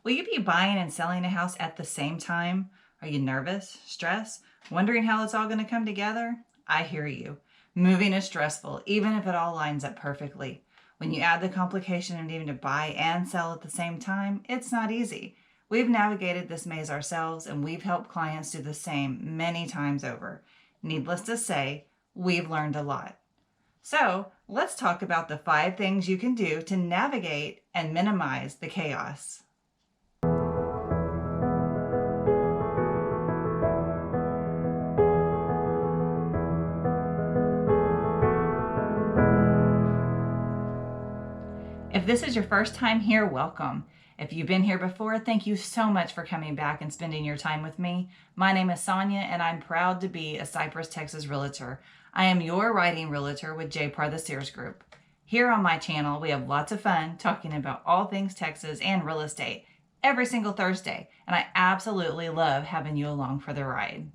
Will you be buying and selling a house at the same time? Are you nervous, stressed, wondering how it's all going to come together? I hear you. Moving is stressful, even if it all lines up perfectly. When you add the complication of needing to buy and sell at the same time, it's not easy. We've navigated this maze ourselves, and we've helped clients do the same many times over. Needless to say, we've learned a lot. So let's talk about the 5 things you can do to navigate and minimize the chaos. If this is your first time here, welcome. If you've been here before, thank you so much for coming back and spending your time with me. My name is Sonia, and I'm proud to be a Cypress, Texas realtor. I am your writing realtor with JPAR the Sears Group. Here on my channel, we have lots of fun talking about all things Texas and real estate every single Thursday, and I absolutely love having you along for the ride.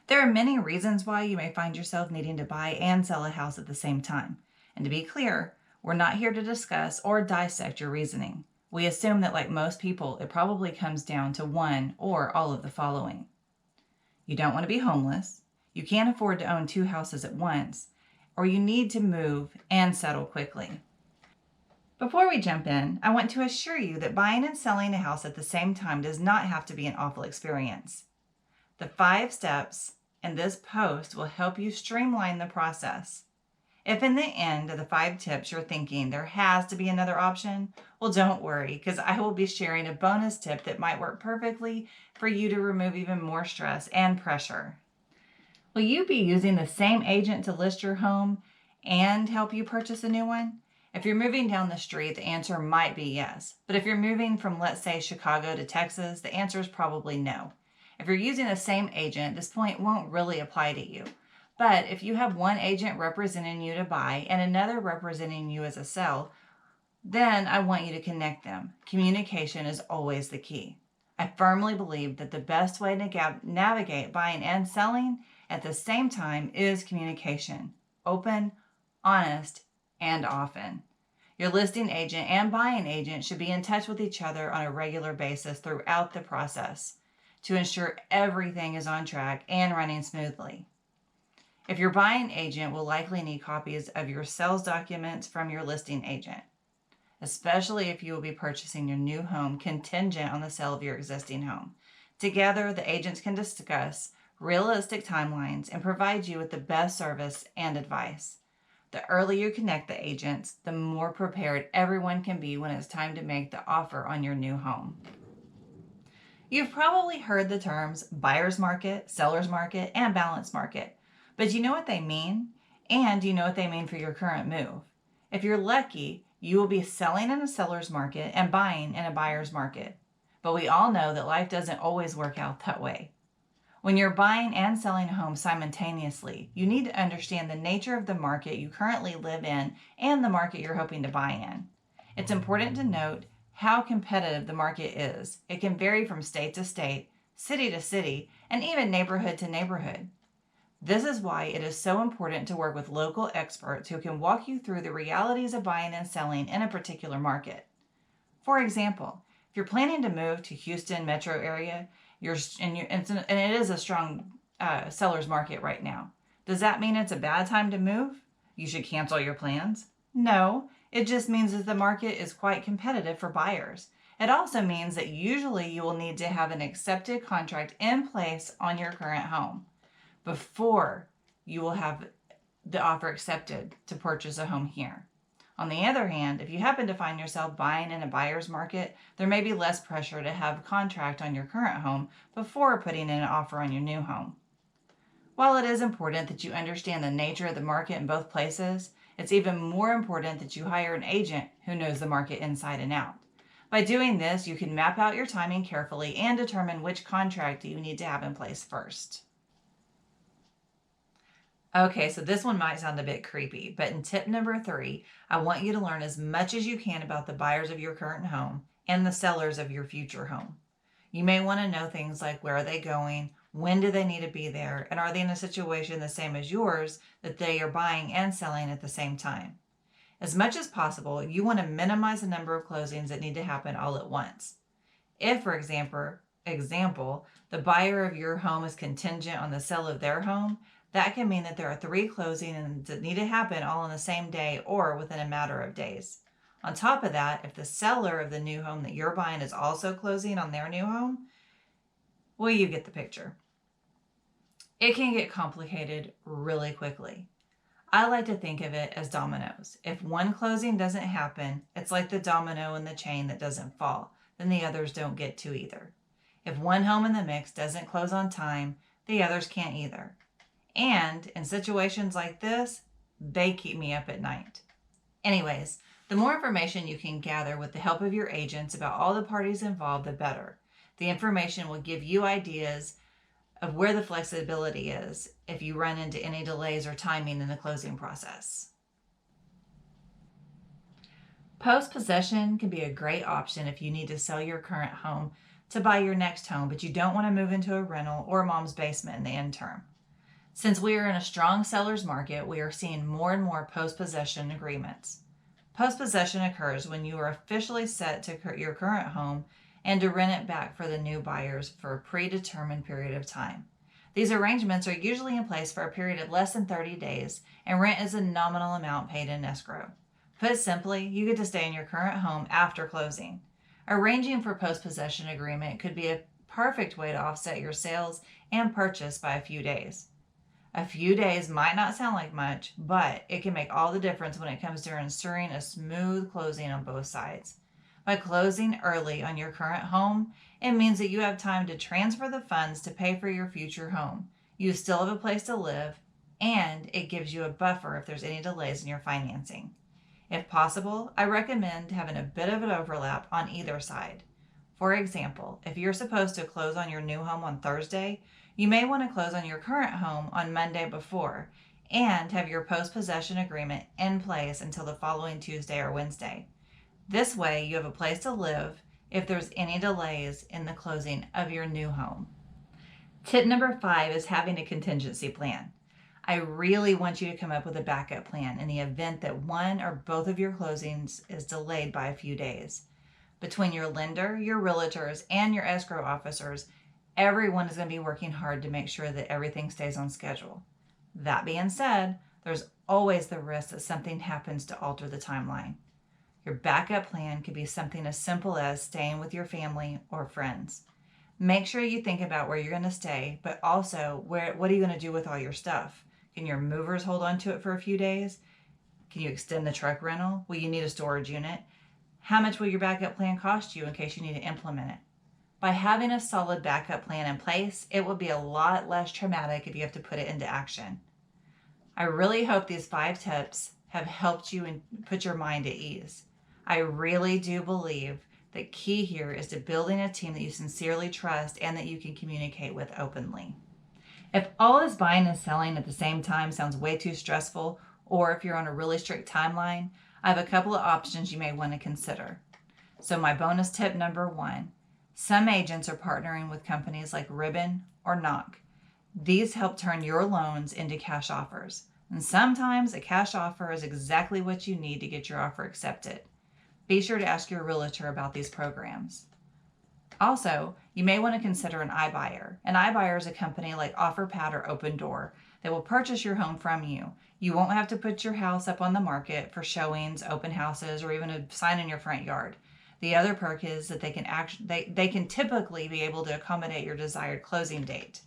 There are many reasons why you may find yourself needing to buy and sell a house at the same time. And to be clear, we're not here to discuss or dissect your reasoning. We assume that, like most people, it probably comes down to one or all of the following. You don't want to be homeless, you can't afford to own 2 houses at once, or you need to move and settle quickly. Before we jump in, I want to assure you that buying and selling a house at the same time does not have to be an awful experience. The 5 steps in this post will help you streamline the process. If in the end of the 5 tips you're thinking there has to be another option, well, don't worry, because I will be sharing a bonus tip that might work perfectly for you to remove even more stress and pressure. Will you be using the same agent to list your home and help you purchase a new one? If you're moving down the street, the answer might be yes. But if you're moving from, let's say, Chicago to Texas, the answer is probably no. If you're using the same agent, this point won't really apply to you. But if you have one agent representing you to buy and another representing you as a sell, then I want you to connect them. Communication is always the key. I firmly believe that the best way to navigate buying and selling at the same time is communication. Open, honest, and often. Your listing agent and buying agent should be in touch with each other on a regular basis throughout the process to ensure everything is on track and running smoothly. If your buying agent will likely need copies of your sales documents from your listing agent, especially if you will be purchasing your new home contingent on the sale of your existing home. Together, the agents can discuss realistic timelines and provide you with the best service and advice. The earlier you connect the agents, the more prepared everyone can be when it's time to make the offer on your new home. You've probably heard the terms buyer's market, seller's market, and balanced market. But do you know what they mean? And do you know what they mean for your current move? If you're lucky, you will be selling in a seller's market and buying in a buyer's market. But we all know that life doesn't always work out that way. When you're buying and selling a home simultaneously, you need to understand the nature of the market you currently live in and the market you're hoping to buy in. It's important to note how competitive the market is. It can vary from state to state, city to city, and even neighborhood to neighborhood. This is why it is so important to work with local experts who can walk you through the realities of buying and selling in a particular market. For example, if you're planning to move to Houston metro area, and it is a strong seller's market right now, does that mean it's a bad time to move? You should cancel your plans? No, it just means that the market is quite competitive for buyers. It also means that usually you will need to have an accepted contract in place on your current home before you will have the offer accepted to purchase a home here. On the other hand, if you happen to find yourself buying in a buyer's market, there may be less pressure to have a contract on your current home before putting in an offer on your new home. While it is important that you understand the nature of the market in both places, it's even more important that you hire an agent who knows the market inside and out. By doing this, you can map out your timing carefully and determine which contract you need to have in place first. Okay, so this one might sound a bit creepy, but in tip number 3, I want you to learn as much as you can about the buyers of your current home and the sellers of your future home. You may want to know things like where are they going, when do they need to be there, and are they in a situation the same as yours that they are buying and selling at the same time. As much as possible, you want to minimize the number of closings that need to happen all at once. If, for example, the buyer of your home is contingent on the sale of their home, that can mean that there are 3 closings that need to happen all on the same day or within a matter of days. On top of that, if the seller of the new home that you're buying is also closing on their new home, well, you get the picture. It can get complicated really quickly. I like to think of it as dominoes. If one closing doesn't happen, it's like the domino in the chain that doesn't fall. Then the others don't get to either. If one home in the mix doesn't close on time, the others can't either. And in situations like this, they keep me up at night. Anyways, the more information you can gather with the help of your agents about all the parties involved, the better. The information will give you ideas of where the flexibility is if you run into any delays or timing in the closing process. Post-possession can be a great option if you need to sell your current home to buy your next home, but you don't want to move into a rental or mom's basement in the interim. Since we are in a strong seller's market, we are seeing more and more post-possession agreements. Post-possession occurs when you are officially set to your current home and to rent it back for the new buyers for a predetermined period of time. These arrangements are usually in place for a period of less than 30 days, and rent is a nominal amount paid in escrow. Put simply, you get to stay in your current home after closing. Arranging for post-possession agreement could be a perfect way to offset your sales and purchase by a few days. A few days might not sound like much, but it can make all the difference when it comes to ensuring a smooth closing on both sides. By closing early on your current home, it means that you have time to transfer the funds to pay for your future home. You still have a place to live, and it gives you a buffer if there's any delays in your financing. If possible, I recommend having a bit of an overlap on either side. For example, if you're supposed to close on your new home on Thursday, you may want to close on your current home on Monday before and have your post-possession agreement in place until the following Tuesday or Wednesday. This way, you have a place to live if there's any delays in the closing of your new home. Tip number 5 is having a contingency plan. I really want you to come up with a backup plan in the event that one or both of your closings is delayed by a few days. Between your lender, your realtors, and your escrow officers, everyone is going to be working hard to make sure that everything stays on schedule. That being said, there's always the risk that something happens to alter the timeline. Your backup plan could be something as simple as staying with your family or friends. Make sure you think about where you're going to stay, but also what are you going to do with all your stuff? Can your movers hold on to it for a few days? Can you extend the truck rental? Will you need a storage unit? How much will your backup plan cost you in case you need to implement it? By having a solid backup plan in place, it will be a lot less traumatic if you have to put it into action. I really hope these 5 tips have helped you and put your mind at ease. I really do believe the key here is to building a team that you sincerely trust and that you can communicate with openly. If all this buying and selling at the same time sounds way too stressful, or if you're on a really strict timeline, I have a couple of options you may want to consider. So my bonus tip number 1, some agents are partnering with companies like Ribbon or Knock. These help turn your loans into cash offers. And sometimes a cash offer is exactly what you need to get your offer accepted. Be sure to ask your realtor about these programs. Also, you may want to consider an iBuyer. An iBuyer is a company like OfferPad or Open Door that will purchase your home from you. You won't have to put your house up on the market for showings, open houses, or even a sign in your front yard. The other perk is that they can typically be able to accommodate your desired closing date.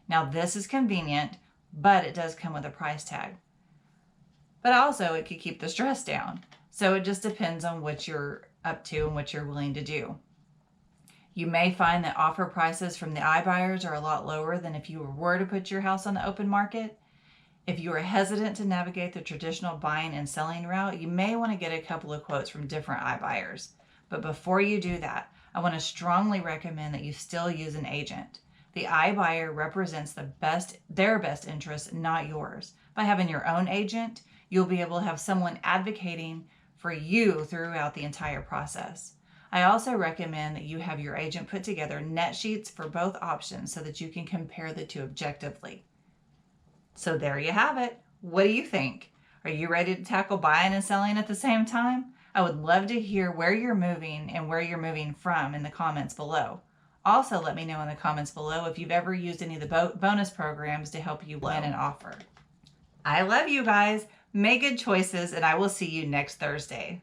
Now, this is convenient, but it does come with a price tag. But also, it could keep the stress down. So it just depends on what you're up to and what you're willing to do. You may find that offer prices from the iBuyers are a lot lower than if you were to put your house on the open market. If you are hesitant to navigate the traditional buying and selling route, you may want to get a couple of quotes from different iBuyers. But before you do that, I want to strongly recommend that you still use an agent. The iBuyer represents their best interest, not yours. By having your own agent, you'll be able to have someone advocating for you throughout the entire process. I also recommend that you have your agent put together net sheets for both options so that you can compare the two objectively. So there you have it. What do you think? Are you ready to tackle buying and selling at the same time? I would love to hear where you're moving and where you're moving from in the comments below. Also, let me know in the comments below if you've ever used any of the bonus programs to help you win an offer. I love you guys. Make good choices, and I will see you next Thursday.